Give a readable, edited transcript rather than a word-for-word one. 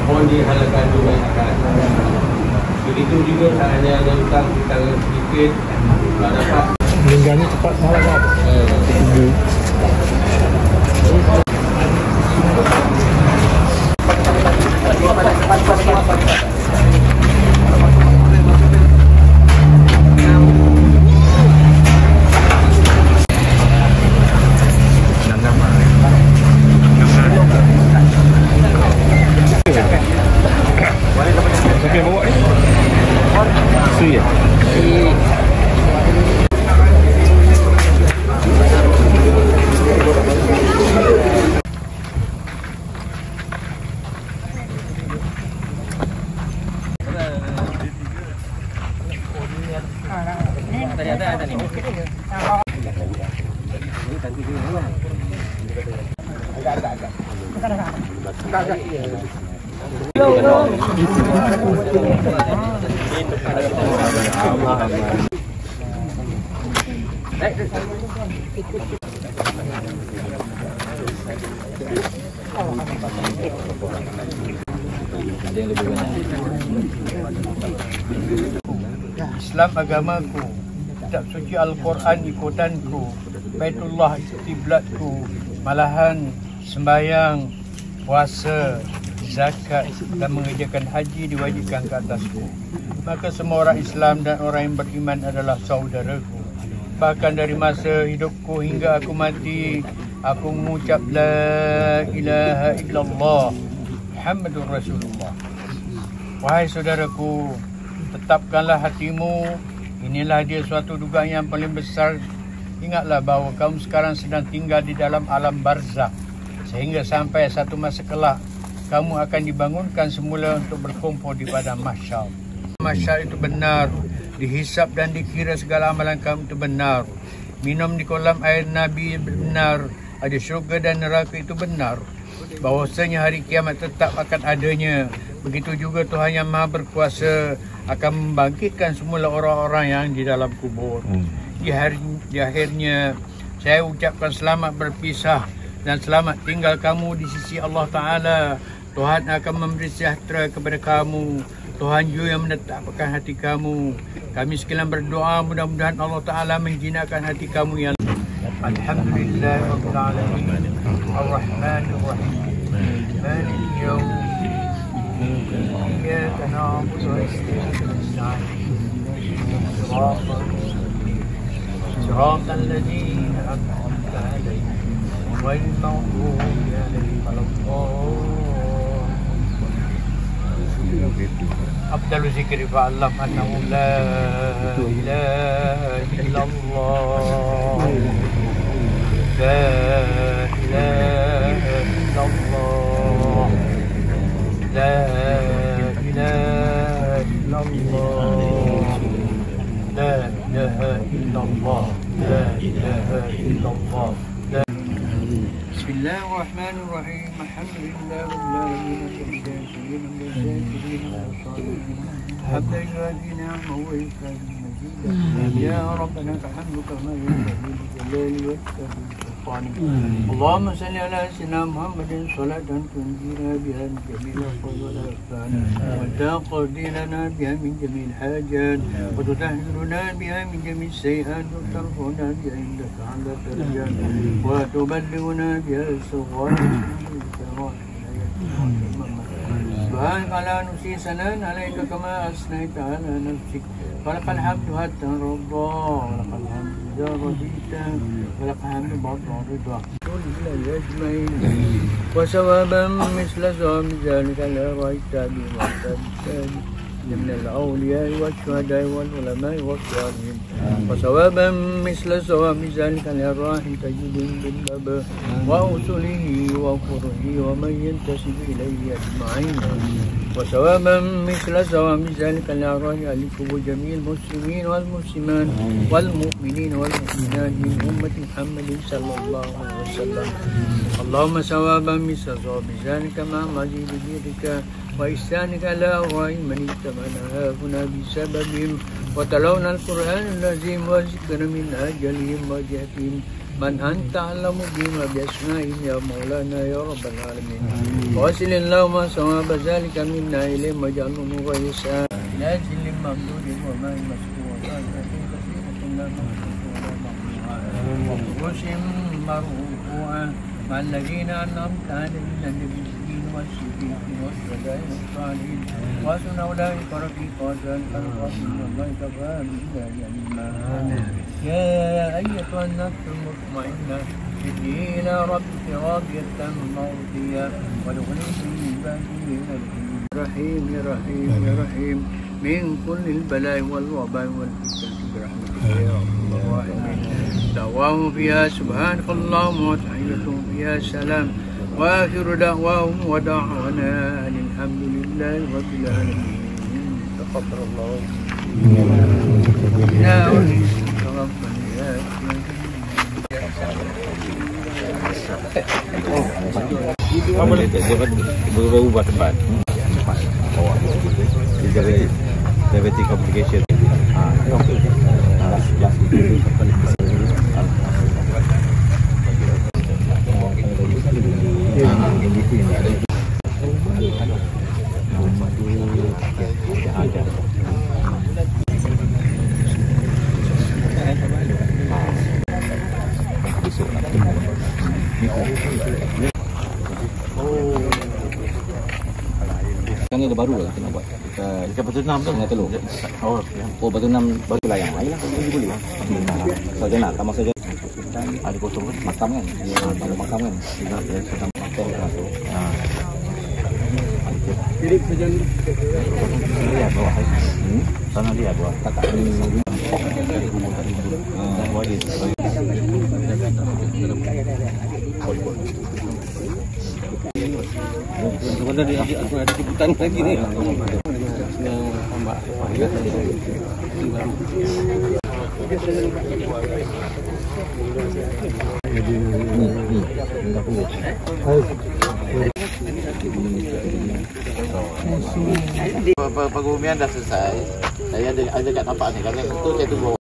mohon dihalakan diberikan. Begitu juga saatnya ada hutang kita sedikit tak dapat. Meninggal ni cepat malam kan? Siapa yang bawa ni? Su ya? Islam agamaku, kitab suci Al-Quran ikutanku, Baitullah kiblatku, malahan sembahyang, puasa, zakat dan mengerjakan haji diwajibkan ke atasku. Maka semua orang Islam dan orang yang beriman adalah saudaraku. Bahkan dari masa hidupku hingga aku mati, aku mengucap la ilaha illallah Muhammadur Rasulullah. Wahai saudaraku, tetapkanlah hatimu, inilah dia suatu dugaan yang paling besar. Ingatlah bahawa kamu sekarang sedang tinggal di dalam alam barzakh, sehingga sampai satu masa kelak kamu akan dibangunkan semula untuk berkumpul di padang mahsyar. Mahsyar itu benar, dihisap dan dikira segala amalan kamu itu benar. Minum di kolam air Nabi benar, ada syurga dan neraka itu benar. Bahawasanya hari kiamat tetap akan adanya. Begitu juga Tuhan yang Maha Berkuasa akan membangkitkan semula orang-orang yang di dalam kubur. Di akhirnya saya ucapkan selamat berpisah dan selamat tinggal kamu di sisi Allah Ta'ala. Tuhan akan memberi sejahtera kepada kamu. Tuhan juga yang menetapkan hati kamu. Kami sekalian berdoa mudah-mudahan Allah Ta'ala menjinakkan hati kamu yang Alhamdulillah Rabbil Alamin Ar-Rahmanir Rahim Maliki Yawmiddin إياك نعبد وإياك نستعين صراط الذين أنعمت عليهم غير المغضوب عليهم ولا الضالين. أفضل ذكر فاعلم أنه لا إله إلا الله لا إله إلا الله لا إله إلا الله لا إله إلا الله لا إله إلا الله. بسم الله الرحمن الرحيم الحمد لله رب العالمين حتى يؤدي نعمه ويكافئ مزيدا يا ربنا لك الحمد كما ينبغي لجلال وجهك اللهم صل على سيدنا محمد صلاة تنجينا بها من جميع الأخطاء والآفات وتقضي لنا بها من جميع الحاجات وتطهرنا بها من جميع السيئات وترفعنا بها عندك على الدرجات وتبلغنا بها الصغار سبحانك لا نحصي ثناء عليك كما أثنيت على نفسك ولك الحمد حتى رضا ولك الحمد إذا رضيت ولك الحمد بعد رضا كل أجمعين وثوابا مثل ثواب ذلك لا رأيت به من الأولياء والشهداء والعلماء والصالحين وثوابا مثل ثواب ذلك للراحل تجد بالباب وأصله وفره ومن ينتسب إليه أجمعين وثوابا مثل ثواب ذلك للراحل لكم جميع المسلمين والمسلمات والمؤمنين والمؤمنات من أمة محمد صلى الله عليه وسلم. اللهم ثوابا مثل ثواب ذلك مع مزيد بيدك وإحسانك لا رأي من اتبعنا هنا بسببهم وتلونا القرآن العظيم وذكر من أجلهم وجهتهم من أنت أعلم بما بأسمائهم يا مولانا يا رب العالمين. واصل اللهم صواب ذلك منا إليه واجعله مغيثا نازل الممدود وماء مسكوب وسم مرفوعا مع الذين أنعمت عليهم من النبيين والصديقين والشهداء والصالحين وحسن أولئك رفيقا ذلك الفضل من الله كفى بالله عليما. يا أيتها النفس المطمئنة ارجعي إلى ربك راضية مرضية وادخلي في عبادي رحيم يا رحيم يا رحيم من كل البلاء والوباء والفتن برحمتك يا الله الراحمين. دعواهم فيها سبحانك اللهم وتحيتهم فيها سلام وآخر دعواهم ودعوانا أن الحمد لله رب العالمين. تقبل الله منا Boleh tak dia berubah tempat. Diabetic complication. Sekarang ni ada baru lah kena buat. Ikan batu enam tu dengan telur. Oh batu enam batu layang. Ayolah boleh lah. Saja nak tambah saja. Ada kosong kan makam kan. Ada makam kan. Juga dia sedang makam kan tu. Pilih saja ni. Lihat bawah. Sana lihat bawah. Tak sebenarnya aku ada kebutuhan lagi ni. Pengumian dah selesai. Saya ada kat tapak ni. Kalau itu saya tunggu.